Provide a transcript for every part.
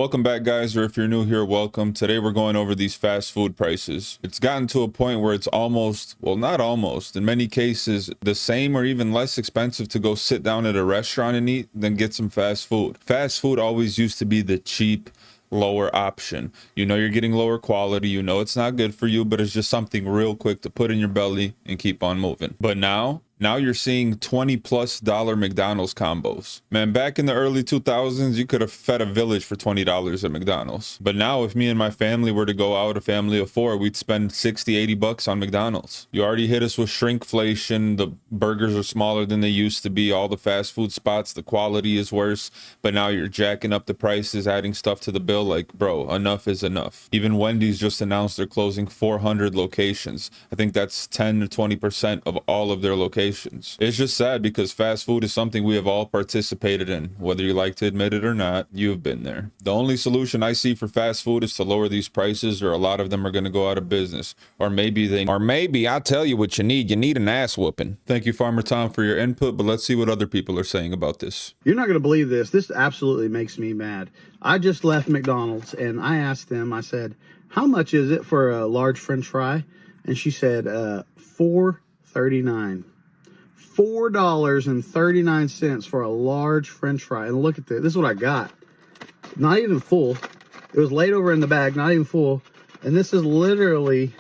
Welcome back, guys, or if you're new here, welcome. Today we're going over these fast food prices. It's gotten to a point where it's almost, well, not almost, in many cases, the same or even less expensive to go sit down at a restaurant and eat than get some fast food. Fast food always used to be the cheap, lower option. You know you're getting lower quality, you know it's not good for you, but it's just something real quick to put in your belly and keep on moving. But now you're seeing $20+ McDonald's combos. Man, back in the early 2000s, you could have fed a village for $20 at McDonald's. But now if me and my family were to go out, a family of four, we'd spend 60, 80 bucks on McDonald's. You already hit us with shrinkflation. The burgers are smaller than they used to be. All the fast food spots, the quality is worse. But now you're jacking up the prices, adding stuff to the bill. Like, bro, enough is enough. Even Wendy's just announced they're closing 400 locations. I think that's 10 to 20% of all of their locations. It's just sad because fast food is something we have all participated in. Whether you like to admit it or not, you've been there. The only solution I see for fast food is to lower these prices, or a lot of them are going to go out of business. Or maybe I'll tell you what you need an ass whooping. Thank you, Farmer Tom, for your input, but let's see what other people are saying about this. You're not going to believe this. This absolutely makes me mad. I just left McDonald's and I asked them, I said, how much is it for a large French fry? And she said, $4.39. $4.39 for a large French fry. And look at this. This is what I got. Not even full. It was laid over in the bag, not even full. And this is literally,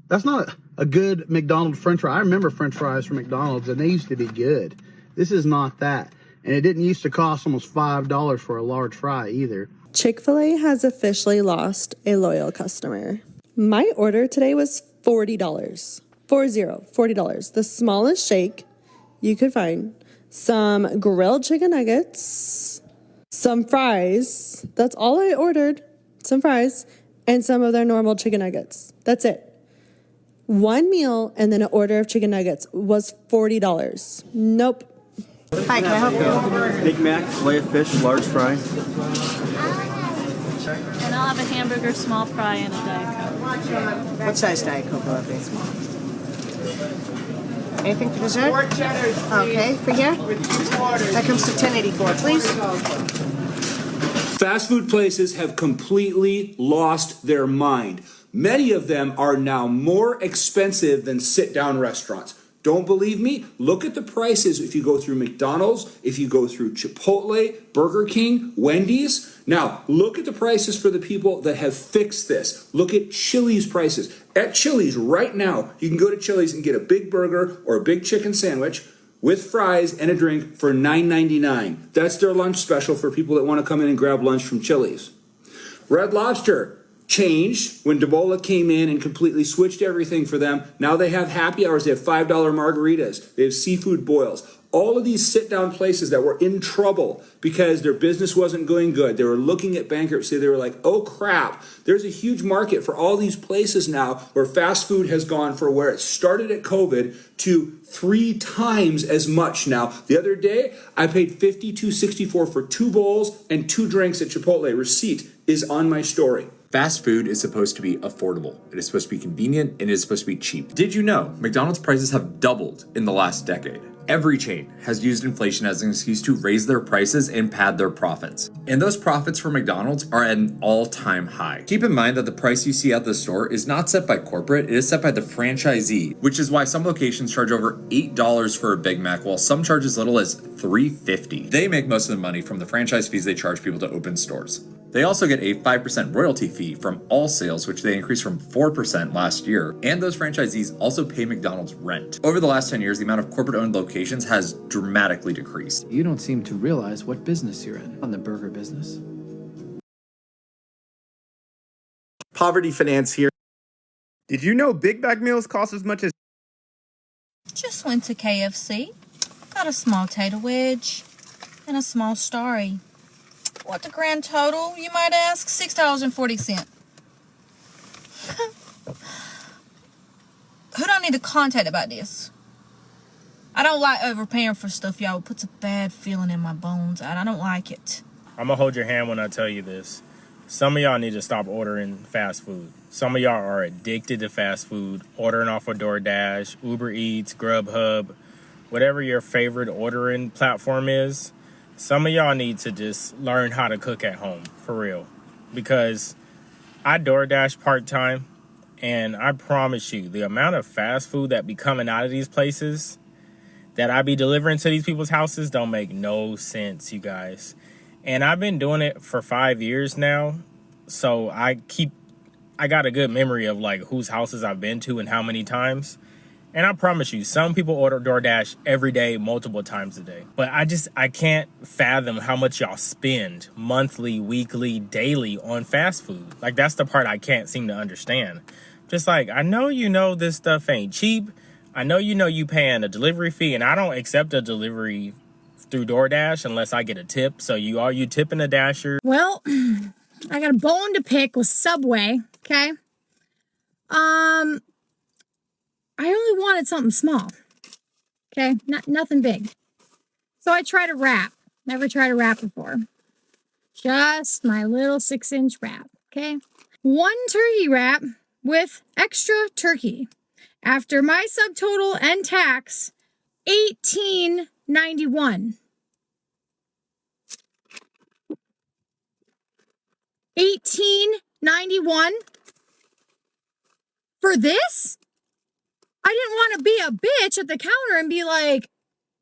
that's not a good McDonald's French fry. I remember French fries from McDonald's and they used to be good. This is not that. And it didn't used to cost almost $5 for a large fry either. Chick-fil-A has officially lost a loyal customer. My order today was $40. $40. The smallest shake you could find. Some grilled chicken nuggets, some fries. That's all I ordered. Some fries and some of their normal chicken nuggets. That's it. One meal and then an order of chicken nuggets was $40. Nope. Hi, can I help you? Big Mac, fillet of fish, large fry. And I'll have a hamburger, small fry, and a Diet Coke. What size Diet Coke will it be? Anything for dessert? Okay, for here? That comes to $10.84, please. Fast food places have completely lost their mind. Many of them are now more expensive than sit-down restaurants. Don't believe me? Look at the prices if you go through McDonald's, if you go through Chipotle, Burger King, Wendy's. Now, look at the prices for the people that have fixed this. Look at Chili's prices. At Chili's right now, you can go to Chili's and get a big burger or a big chicken sandwich with fries and a drink for $9.99. That's their lunch special for people that want to come in and grab lunch from Chili's. Red Lobster changed when Debola came in and completely switched everything for them. Now they have happy hours. They have $5 margaritas. They have seafood boils. All of these sit-down places that were in trouble because their business wasn't going good. They were looking at bankruptcy. They were like, oh, crap. There's a huge market for all these places now where fast food has gone for where it started at COVID to 3 times as much now. The other day, I paid $52.64 for 2 bowls and 2 drinks at Chipotle. Receipt is on my story. Fast food is supposed to be affordable. It is supposed to be convenient, and it is supposed to be cheap. Did you know McDonald's prices have doubled in the last decade? Every chain has used inflation as an excuse to raise their prices and pad their profits. And those profits for McDonald's are at an all-time high. Keep in mind that the price you see at the store is not set by corporate, it is set by the franchisee, which is why some locations charge over $8 for a Big Mac, while some charge as little as $3.50. They make most of the money from the franchise fees they charge people to open stores. They also get a 5% royalty fee from all sales, which they increased from 4% last year. And those franchisees also pay McDonald's rent. Over the last 10 years, the amount of corporate-owned locations has dramatically decreased. You don't seem to realize what business you're in. On the burger business. Poverty Finance here. Did you know Big Mac meals cost as much as... Just went to KFC. Got a small tater wedge and a small starry. What the grand total, you might ask? $6.40. Who do I need to contact about this? I don't like overpaying for stuff, y'all. It puts a bad feeling in my bones, and I don't like it. I'm going to hold your hand when I tell you this. Some of y'all need to stop ordering fast food. Some of y'all are addicted to fast food, ordering off of DoorDash, Uber Eats, Grubhub, whatever your favorite ordering platform is. Some of y'all need to just learn how to cook at home, for real. Because I DoorDash part-time, and I promise you, the amount of fast food that be coming out of these places that I be delivering to these people's houses don't make no sense, you guys. And I've been doing it for 5 years now, so I got a good memory of like whose houses I've been to and how many times. And I promise you, some people order DoorDash every day, multiple times a day. But I can't fathom how much y'all spend monthly, weekly, daily on fast food. Like, that's the part I can't seem to understand. Just like, I know you know this stuff ain't cheap. I know you paying a delivery fee, and I don't accept a delivery through DoorDash unless I get a tip. So are you tipping a Dasher? Well, I got a bone to pick with Subway, okay? I only wanted something small, okay? Nothing big. So I tried a wrap. Never tried a wrap before. Just my little 6-inch wrap, okay? 1 turkey wrap with extra turkey. After my subtotal and tax, $18.91. $18.91 for this? I didn't want to be a bitch at the counter and be like,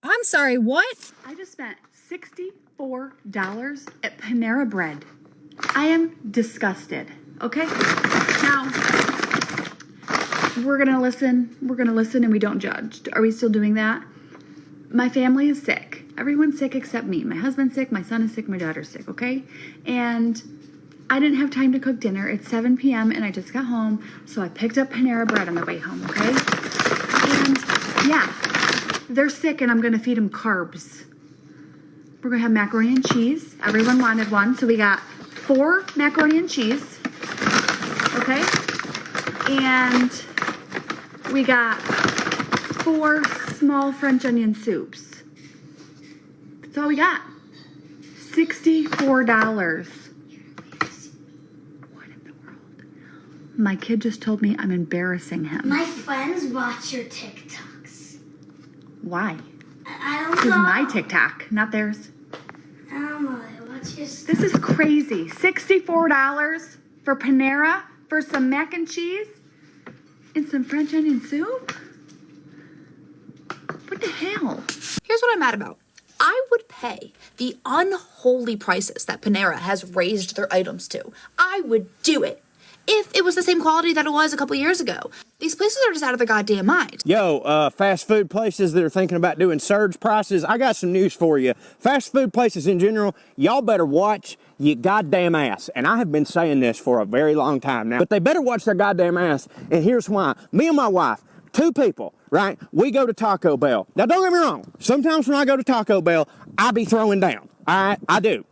I'm sorry, what? I just spent $64 at Panera Bread. I am disgusted, okay? Now, we're gonna listen and we don't judge. Are we still doing that? My family is sick. Everyone's sick except me. My husband's sick, my son is sick, my daughter's sick, okay? And I didn't have time to cook dinner. It's 7 p.m. and I just got home, so I picked up Panera Bread on the way home, okay? And yeah, they're sick and I'm gonna feed them carbs. We're gonna have macaroni and cheese. Everyone wanted one, so we got 4 macaroni and cheese, okay? And we got 4 small French onion soups. That's all we got. $64. My kid just told me I'm embarrassing him. My friends watch your TikToks. Why? I don't This is know. my TikTok, not theirs. I don't know. They watch your stuff. This is crazy. $64 for Panera for some mac and cheese and some French onion soup? What the hell? Here's what I'm mad about. I would pay the unholy prices that Panera has raised their items to. I would do it if it was the same quality that it was a couple years ago. These places are just out of their goddamn mind. Yo, fast food places that are thinking about doing surge prices, I got some news for you. Fast food places in general, y'all better watch your goddamn ass. And I have been saying this for a very long time now, but they better watch their goddamn ass, and here's why. Me and my wife, 2 people, right? We go to Taco Bell. Now, don't get me wrong. Sometimes when I go to Taco Bell, I be throwing down. All right, I do.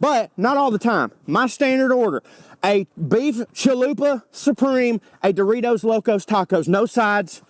But not all the time. My standard order, a beef chalupa supreme, a Doritos Locos Tacos, no sides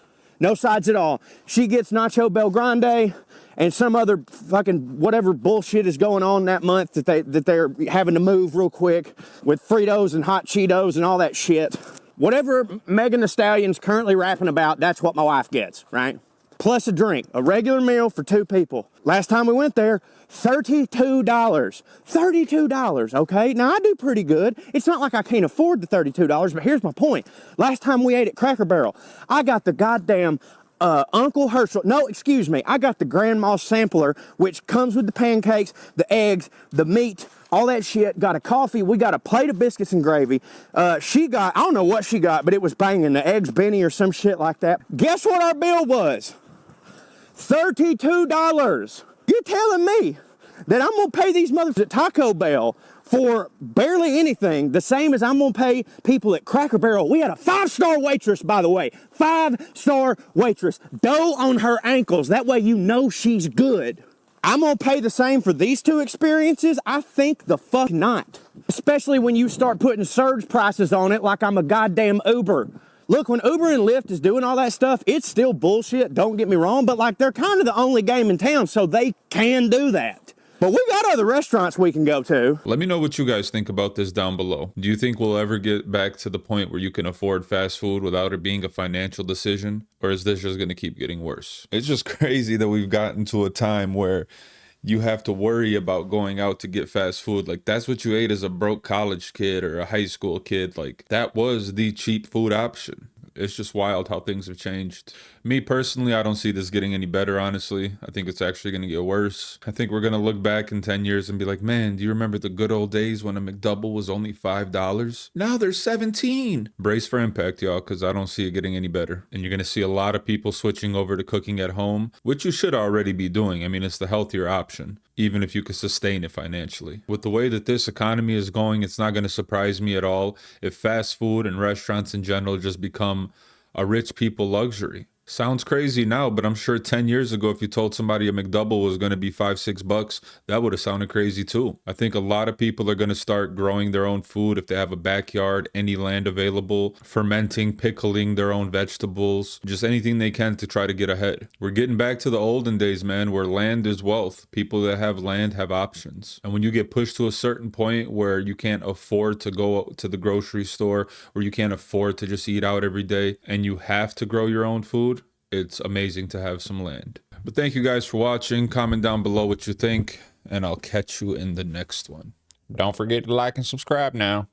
at all. She gets Nacho Bel Grande and some other fucking whatever bullshit is going on that month that they're having to move real quick with Fritos and hot Cheetos and all that shit. Whatever Megan Thee Stallion's currently rapping about, that's what my wife gets, right? Plus a drink, a regular meal for 2 people. Last time we went there, $32. $32, okay? Now, I do pretty good. It's not like I can't afford the $32, but here's my point. Last time we ate at Cracker Barrel, I got the goddamn Uncle Herschel. No, excuse me. I got the Grandma's Sampler, which comes with the pancakes, the eggs, the meat, all that shit. Got a coffee. We got a plate of biscuits and gravy. She got, I don't know what she got, but it was banging. The eggs Benny or some shit like that. Guess what our bill was? $32. You're telling me that I'm going to pay these mothers at Taco Bell for barely anything, the same as I'm going to pay people at Cracker Barrel. We had a 5-star waitress, by the way. 5-star waitress. Dough on her ankles. That way you know she's good. I'm going to pay the same for these 2 experiences? I think the fuck not. Especially when you start putting surge prices on it like I'm a goddamn Uber. Look, when Uber and Lyft is doing all that stuff, it's still bullshit, don't get me wrong, but like they're kind of the only game in town, so they can do that. But we got other restaurants we can go to. Let me know what you guys think about this down below. Do you think we'll ever get back to the point where you can afford fast food without it being a financial decision? Or is this just going to keep getting worse? It's just crazy that we've gotten to a time where you have to worry about going out to get fast food. Like, that's what you ate as a broke college kid or a high school kid. Like, that was the cheap food option. It's just wild how things have changed. Me personally, I don't see this getting any better, honestly. I think it's actually going to get worse. I think we're going to look back in 10 years and be like, man, do you remember the good old days when a McDouble was only $5? Now they're 17. Brace for impact, y'all, because I don't see it getting any better. And you're going to see a lot of people switching over to cooking at home, which you should already be doing. I mean, it's the healthier option, even if you could sustain it financially. With the way that this economy is going, it's not going to surprise me at all if fast food and restaurants in general just become a rich people luxury. Sounds crazy now, but I'm sure 10 years ago, if you told somebody a McDouble was going to be $5-6, that would have sounded crazy too. I think a lot of people are going to start growing their own food if they have a backyard, any land available, fermenting, pickling their own vegetables, just anything they can to try to get ahead. We're getting back to the olden days, man, where land is wealth. People that have land have options. And when you get pushed to a certain point where you can't afford to go to the grocery store, or you can't afford to just eat out every day, and you have to grow your own food, it's amazing to have some land. But thank you guys for watching. Comment down below what you think, and I'll catch you in the next one. Don't forget to like and subscribe now.